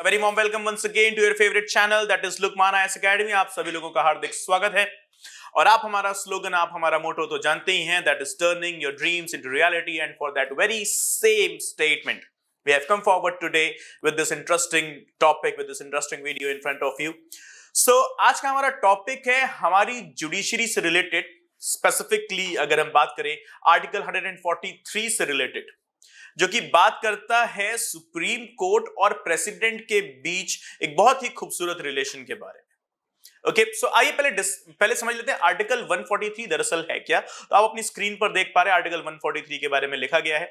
Very warm welcome once again to your favourite channel that is Lukman IAS academy. आप सभी लोगों का हार्दिक स्वागत है। और आप हमारा स्लोगन, आप हमारा मोटो तो जानते ही हैं, that is turning your dreams into reality. And for that very same statement we have come forward today with this interesting topic, with this interesting video in front of you. So आज का हमारा topic है हमारी judiciary से related, specifically अगर हम बात करें आर्टिकल 143 से रिलेटेड, जो कि बात करता है सुप्रीम कोर्ट और प्रेसिडेंट के बीच एक बहुत ही खूबसूरत रिलेशन के बारे में। ओके, सो आइए पहले समझ लेते हैं आर्टिकल 143 दरअसल है क्या। तो आप अपनी स्क्रीन पर देख पा रहे हैं आर्टिकल 143 के बारे में लिखा गया है।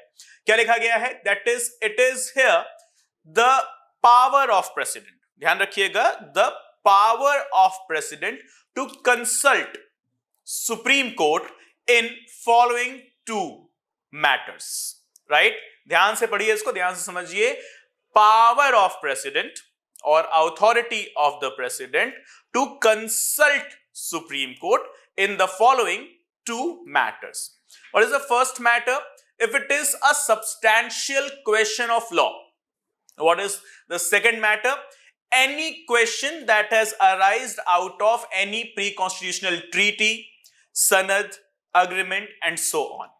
क्या लिखा गया है? That is it is here the power of president, ध्यान रखिएगा, the power of president to consult supreme court in following two matters. Right, ध्यान से पढ़िए इसको, ध्यान से समझिए। Power of president or authority of the president to consult Supreme Court in the following two matters. What is the first matter? If it is a substantial question of law. What is the second matter? Any question that has arisen out of any pre-constitutional treaty, sanad, agreement and so on.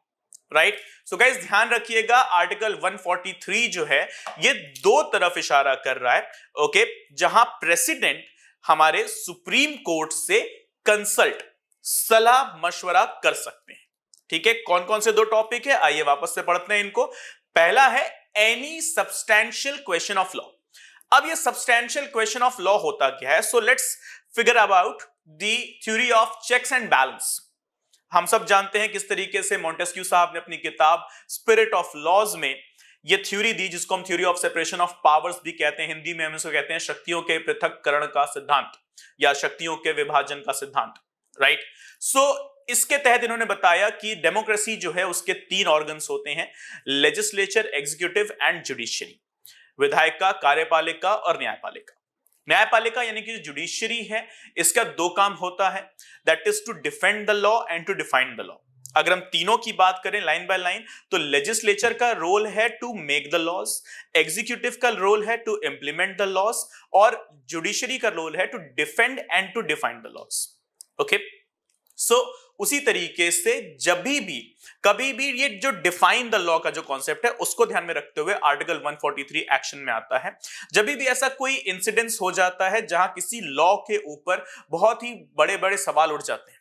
Right, so guys ध्यान रखिएगा, article 143 जो है ये दो तरफ इशारा कर रहा है। ओके, जहां प्रेसिडेंट हमारे सुप्रीम कोर्ट से कंसल्ट, सलाह मशवरा कर सकते हैं। ठीक है, कौन कौन से दो टॉपिक है, आइए वापस से पढ़ते हैं इनको। पहला है any substantial question of law. अब ये सब्सटैंशियल क्वेश्चन ऑफ लॉ होता क्या है? So let's figure about the theory of checks and balance. हम सब जानते हैं किस तरीके से मोंटेस्क्यू साहब ने अपनी किताब स्पिरिट ऑफ लॉज में ये थ्योरी दी, जिसको हम theory of separation of powers भी कहते हैं। हिंदी में हम इसको कहते हैं शक्तियों के पृथक्करण का सिद्धांत या शक्तियों के विभाजन का सिद्धांत। राइट, सो इसके तहत इन्होंने बताया कि डेमोक्रेसी जो है उसके तीन ऑर्गन्स होते हैं, लेजिस्लेचर, एग्जीक्यूटिव एंड जुडिशियरी। विधायिका, कार्यपालिका और न्यायपालिका। न्यायपालिका यानी कि जुडिशरी है, इसका दो काम होता है, that is to defend the law and to define the law. अगर हम तीनों की बात करें लाइन बाय लाइन, तो लेजिस्लेचर का रोल है to make the laws, executive का रोल है टू इंप्लीमेंट द लॉज और जुडिशरी का रोल है to defend and to define the laws. Okay, so उसी तरीके से जब भी कभी भी ये जो डिफाइन द लॉ का जो कॉन्सेप्ट है उसको ध्यान में रखते हुए आर्टिकल 143 एक्शन में आता है। जब भी ऐसा कोई इंसिडेंस हो जाता है जहां किसी लॉ के ऊपर बहुत ही बड़े बड़े सवाल उठ जाते हैं,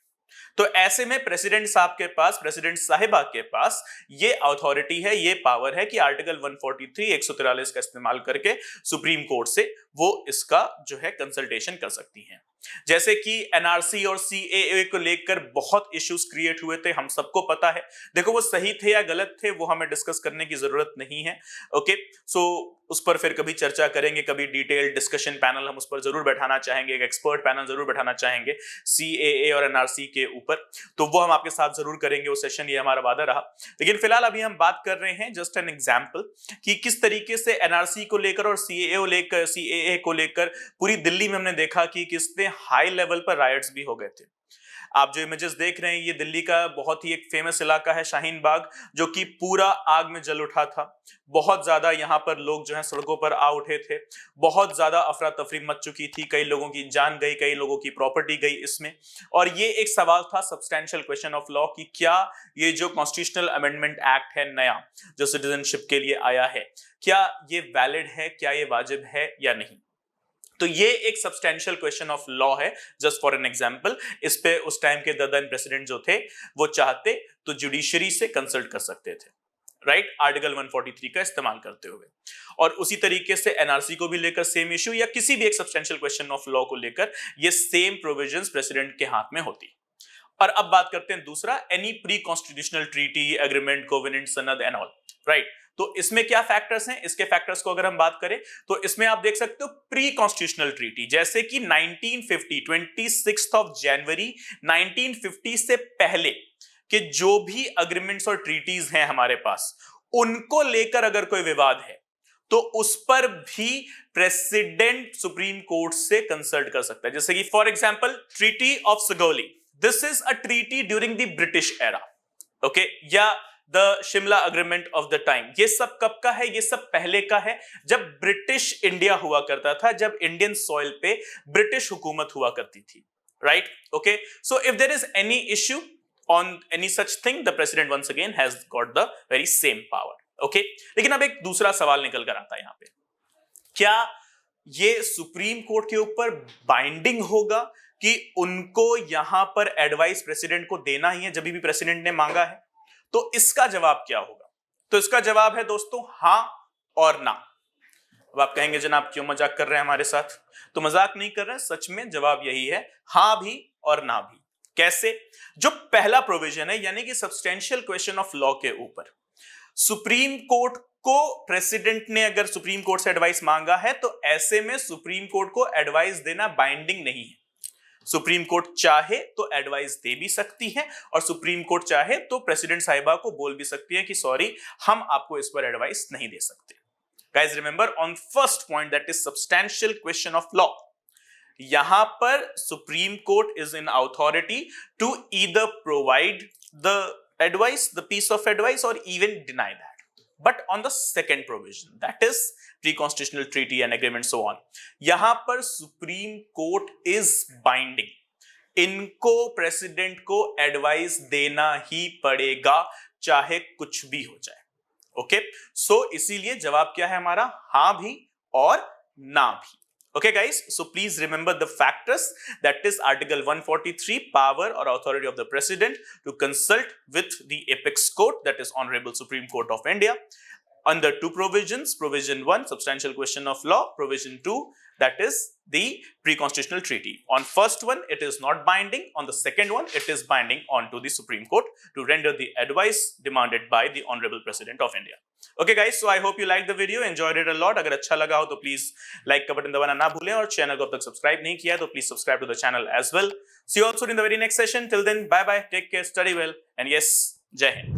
तो ऐसे में प्रेसिडेंट साहब के पास, प्रेसिडेंट साहिबा के पास ये अथॉरिटी है, ये पावर है कि आर्टिकल 143 143 का इस्तेमाल करके सुप्रीम कोर्ट से वो इसका जो है कंसल्टेशन कर सकती हैं। जैसे कि एनआरसी और सीएए को लेकर बहुत इश्यूज क्रिएट हुए थे, हम सबको पता है। देखो वो सही थे या गलत थे वो हमें डिस्कस करने की जरूरत नहीं है। ओके, सो उस पर फिर कभी चर्चा करेंगे, कभी डिटेल डिस्कशन पैनल हम उस पर जरूर बैठाना चाहेंगे, एक एक्सपर्ट पैनल जरूर बैठाना चाहेंगे सीएए और एनआरसी के ऊपर, तो वो हम आपके साथ जरूर करेंगे वो सेशन, ये हमारा वादा रहा। लेकिन फिलहाल अभी हम बात कर रहे हैं जस्ट एन एग्जांपल कि किस तरीके से एनआरसी को लेकर और सीएए को लेकर पूरी दिल्ली में हमने देखा कि किसने हाई लेवल पर रायट्स भी हो गए थे। आप जो इमेजेस देख रहे हैं ये दिल्ली का बहुत ही एक फेमस इलाका है शाहीन बाग, जो कि पूरा आग में जल उठा था। बहुत ज्यादा यहाँ पर लोग जो है सड़कों पर आ उठे थे, बहुत ज्यादा अफरा तफरी मच चुकी थी, कई लोगों की जान गई, कई लोगों की प्रॉपर्टी गई इसमें। और ये एक सवाल था सब्सटैंशियल क्वेश्चन ऑफ लॉ कि क्या ये जो कॉन्स्टिट्यूशनल अमेंडमेंट एक्ट है नया जो सिटीजनशिप के लिए आया है, क्या ये वैलिड है, क्या ये वाजिब है या नहीं। तो ये एक सब्सटैंशियल क्वेश्चन ऑफ लॉ है, जस्ट फॉर एन एग्जांपल। इस पे उस टाइम के ददन प्रेसिडेंट जो थे वो चाहते तो जुडिशरी से कंसल्ट कर सकते थे, राइट, आर्टिकल 143 का इस्तेमाल करते हुए। और उसी तरीके से एनआरसी को भी लेकर सेम इश्यू या किसी भी एक सब्सटैंशियल क्वेश्चन ऑफ लॉ को लेकर ये सेम प्रोविजंस प्रेसिडेंट के हाथ में होती। और अब बात करते हैं दूसरा, any pre constitutional treaty, agreement, covenant, सनद एंड ऑल। राइट, तो इसमें क्या फैक्टर्स हैं? इसके फैक्टर्स को अगर हम बात करें तो इसमें आप देख सकते हो प्री कॉन्स्टिट्यूशनल ट्रीटी, जैसे कि 1950 26 ऑफ जनवरी 1950 से पहले के जो भी अग्रीमेंट्स और ट्रीटीज हैं हमारे पास, उनको लेकर अगर कोई विवाद है तो उस पर भी प्रेसिडेंट सुप्रीम कोर्ट से कंसल्ट कर सकता है। जैसे कि for example treaty of Sugauli, this is a treaty during the British era, okay, या the Shimla agreement of the time. ये सब कब का है? ये सब पहले का है, जब ब्रिटिश इंडिया हुआ करता था, जब इंडियन सॉइल पे ब्रिटिश हुकूमत हुआ करती थी, right? Okay, so if there is any issue on any such thing, the president once again has got the very same power. Okay, लेकिन अब एक दूसरा सवाल निकल कर आता है यहाँ पे, क्या ये सुप्रीम कोर्ट के ऊपर बाइंडिंग होगा कि उनको यहां पर एडवाइस प्रेसिडेंट को देना ही है जब भी प्रेसिडेंट ने मांगा है? तो इसका जवाब क्या होगा? तो इसका जवाब है दोस्तों हां और ना। अब आप कहेंगे जनाब क्यों मजाक कर रहे हैं हमारे साथ? तो मजाक नहीं कर रहे हैं, सच में जवाब यही है, हां भी और ना भी। कैसे? जो पहला प्रोविजन है यानी कि सब्सटेंशियल क्वेश्चन ऑफ लॉ के ऊपर, सुप्रीम कोर्ट को प्रेसिडेंट ने अगर सुप्रीम कोर्ट से एडवाइस मांगा है तो ऐसे में सुप्रीम कोर्ट को एडवाइस देना बाइंडिंग नहीं है। सुप्रीम कोर्ट चाहे तो एडवाइस दे भी सकती है और सुप्रीम कोर्ट चाहे तो प्रेसिडेंट साहिबा को बोल भी सकती है कि सॉरी, हम आपको इस पर एडवाइस नहीं दे सकते। Guys remember on first point, that is substantial question of law, यहां पर supreme court is in authority to either provide the advice, the piece of advice, or even deny that. But on the second provision, that is pre-constitutional treaty and agreement, so on, यहां पर supreme court is binding, इनको president को advice देना ही पड़ेगा चाहे कुछ भी हो जाए। ओके, सो इसीलिए जवाब क्या है हमारा? हां भी और ना भी। Okay guys, so please remember the factors, that is article 143, power or authority of the president to consult with the apex court, that is honorable Supreme Court of India, under two provisions, provision 1 substantial question of law, provision 2 that is the pre-constitutional treaty. On first one it is not binding, on the second one it is binding on to the Supreme Court to render the advice demanded by the honorable president of India. Okay guys, so I hope you liked the video, enjoyed it a lot. अगर अच्छा लगा हो तो please like का button दबाना ना भूलें और चैनल को अब तक सब्सक्राइब नहीं किया तो please subscribe to the channel as well. See you also in the very next session. Till then, bye bye, take care, study well, and yes, जय हिंद।